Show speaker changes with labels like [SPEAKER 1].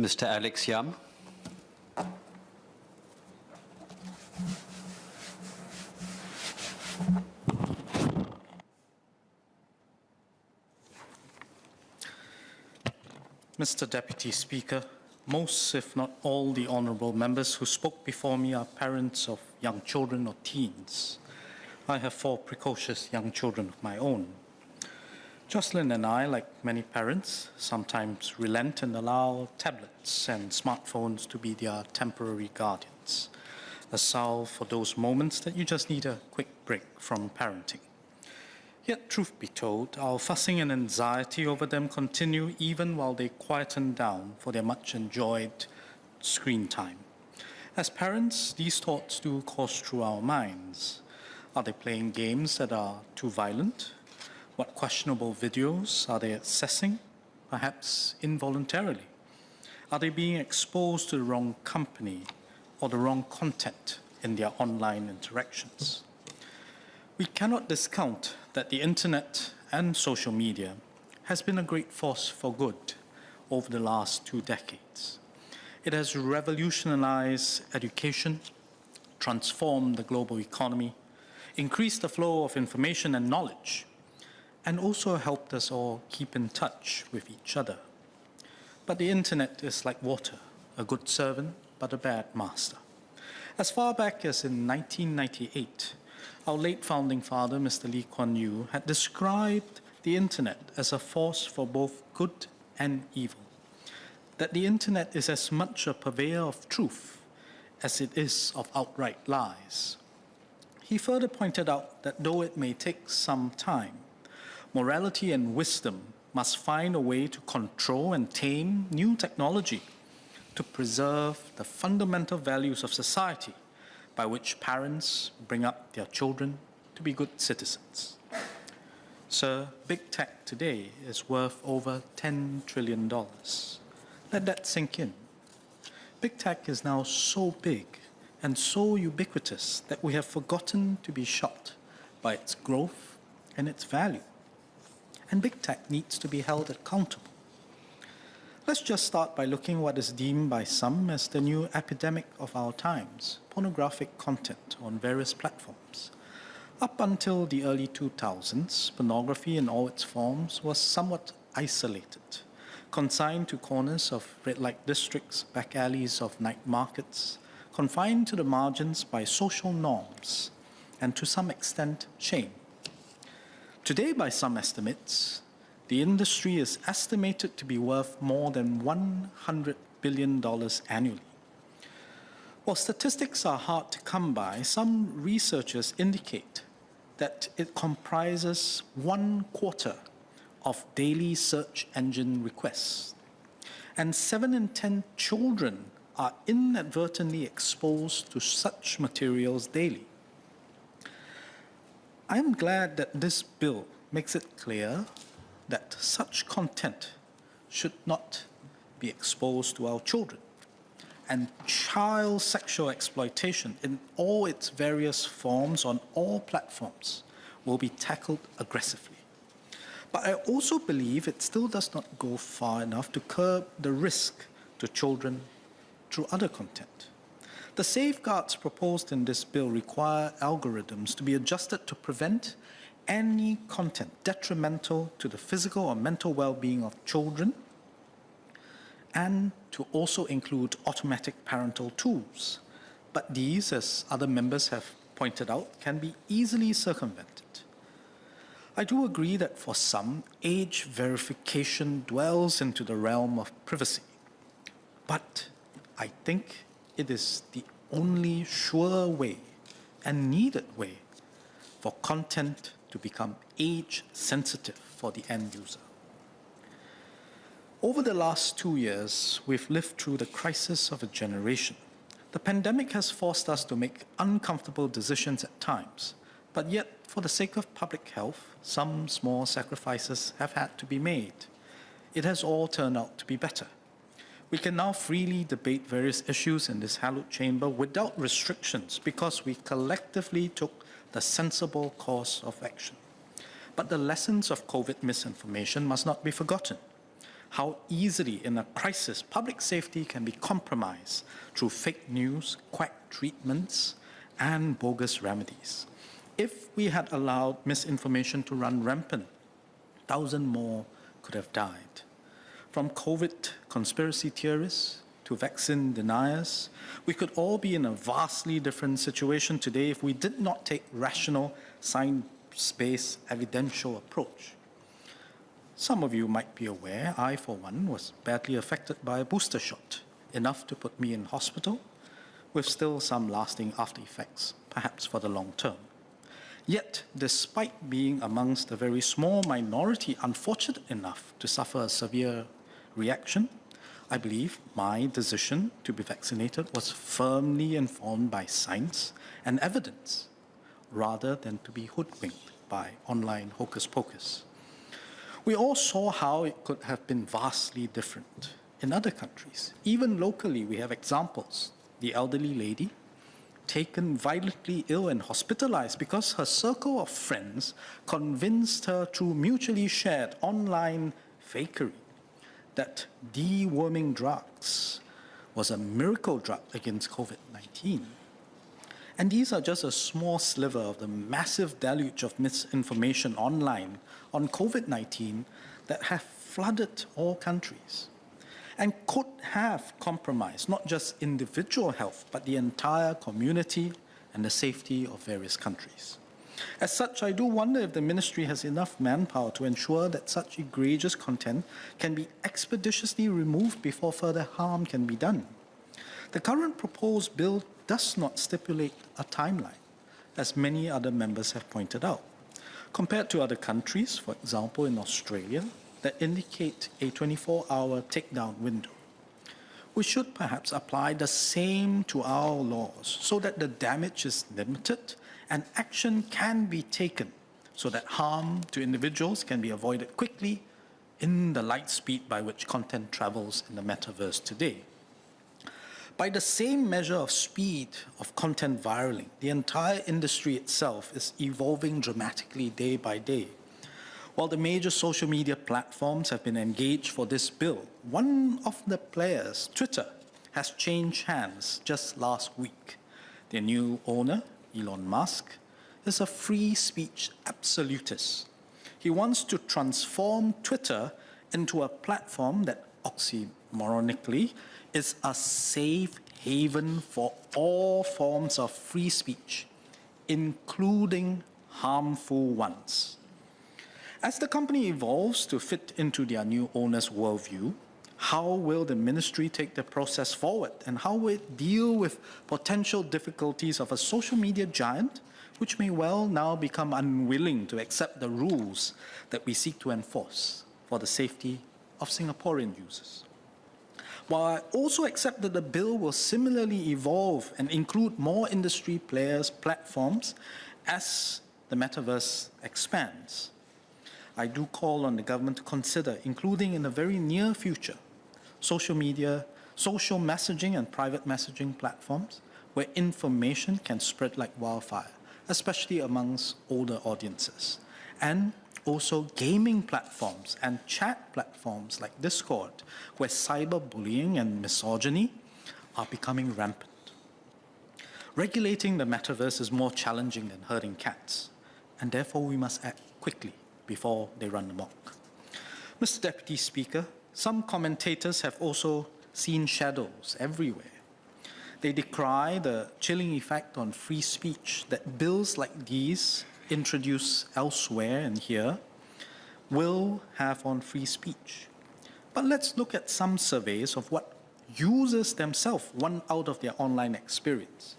[SPEAKER 1] Mr. Alex Yam.
[SPEAKER 2] Mr. Deputy Speaker, most, if not all, the honourable members who spoke before me are parents of young children or teens. I have 4 precocious young children of my own. Jocelyn and I, like many parents, sometimes relent and allow tablets and smartphones to be their temporary guardians, a salve for those moments that you just need a quick break from parenting. Yet, truth be told, our fussing and anxiety over them continue even while they quieten down for their much enjoyed screen time. As parents, these thoughts do course through our minds. Are they playing games that are too violent? What questionable videos are they accessing, perhaps involuntarily? Are they being exposed to the wrong company or the wrong content in their online interactions? We cannot discount that the internet and social media has been a great force for good over the last 2 decades. It has revolutionized education, transformed the global economy, increased the flow of information and knowledge, and also helped us all keep in touch with each other. But the internet is like water, a good servant but a bad master. As far back as in 1998, our late founding father, Mr. Lee Kuan Yew, had described the internet as a force for both good and evil, that the internet is as much a purveyor of truth as it is of outright lies. He further pointed out that though it may take some time, morality and wisdom must find a way to control and tame new technology to preserve the fundamental values of society by which parents bring up their children to be good citizens. Sir, big tech today is worth over $10 trillion. Let that sink in. Big tech is now so big and so ubiquitous that we have forgotten to be shocked by its growth and its value. And big tech needs to be held accountable. Let's just start by looking what is deemed by some as the new epidemic of our times, pornographic content on various platforms. Up until the early 2000s, pornography in all its forms was somewhat isolated, consigned to corners of red light districts, back alleys of night markets, confined to the margins by social norms, and to some extent, shame. Today, by some estimates, the industry is estimated to be worth more than $100 billion annually. While statistics are hard to come by, some researchers indicate that it comprises 1/4 of daily search engine requests, and 7 in 10 children are inadvertently exposed to such materials daily. I am glad that this bill makes it clear that such content should not be exposed to our children, and child sexual exploitation in all its various forms on all platforms will be tackled aggressively. But I also believe it still does not go far enough to curb the risk to children through other content. The safeguards proposed in this bill require algorithms to be adjusted to prevent any content detrimental to the physical or mental well-being of children, and to also include automatic parental tools. But these, as other members have pointed out, can be easily circumvented. I do agree that for some, age verification dwells into the realm of privacy, but I think it is the only sure way and needed way for content to become age-sensitive for the end user. Over the last 2 years, we've lived through the crisis of a generation. The pandemic has forced us to make uncomfortable decisions at times, but yet, for the sake of public health, some small sacrifices have had to be made. It has all turned out to be better. We can now freely debate various issues in this hallowed chamber without restrictions because we collectively took the sensible course of action. But the lessons of COVID misinformation must not be forgotten. how easily in a crisis public safety can be compromised through fake news, quack treatments, and bogus remedies. If we had allowed misinformation to run rampant, 1,000 more could have died. From COVID conspiracy theorists to vaccine deniers, we could all be in a vastly different situation today if we did not take rational, science-based, evidential approach. Some of you might be aware, I, for one, was badly affected by a booster shot, enough to put me in hospital, with still some lasting after effects, perhaps for the long term. Yet, despite being amongst a very small minority unfortunate enough to suffer a severe reaction, I believe my decision to be vaccinated was firmly informed by science and evidence, rather than to be hoodwinked by online hocus pocus. We all saw how it could have been vastly different in other countries. Even locally, we have examples. The elderly lady taken violently ill and hospitalized because her circle of friends convinced her through mutually shared online fakery that deworming drugs was a miracle drug against COVID-19. And these are just a small sliver of the massive deluge of misinformation online on COVID-19 that have flooded all countries and could have compromised not just individual health, but the entire community and the safety of various countries. As such, I do wonder if the ministry has enough manpower to ensure that such egregious content can be expeditiously removed before further harm can be done. The current proposed bill does not stipulate a timeline, as many other members have pointed out. Compared to other countries, for example in Australia, that indicate a 24-hour takedown window, we should perhaps apply the same to our laws so that the damage is limited and action can be taken so that harm to individuals can be avoided quickly in the light speed by which content travels in the metaverse today. By the same measure of speed of content viraling, the entire industry itself is evolving dramatically day by day. While the major social media platforms have been engaged for this bill, one of the players, Twitter, has changed hands just last week. Their new owner, Elon Musk, is a free speech absolutist. He wants to transform Twitter into a platform that, oxymoronically, is a safe haven for all forms of free speech, including harmful ones. As the company evolves to fit into their new owner's worldview, how will the ministry take the process forward, and how will it deal with potential difficulties of a social media giant which may well now become unwilling to accept the rules that we seek to enforce for the safety of Singaporean users? While I also accept that the bill will similarly evolve and include more industry players' platforms as the metaverse expands, I do call on the government to consider including in the very near future social media, social messaging and private messaging platforms where information can spread like wildfire, especially amongst older audiences, and also gaming platforms and chat platforms like Discord, where cyberbullying and misogyny are becoming rampant. Regulating the metaverse is more challenging than herding cats, and therefore we must act quickly before they run amok. Mr. Deputy Speaker, some commentators have also seen shadows everywhere. They decry the chilling effect on free speech that bills like these introduced elsewhere and here will have on free speech. But let's look at some surveys of what users themselves want out of their online experience.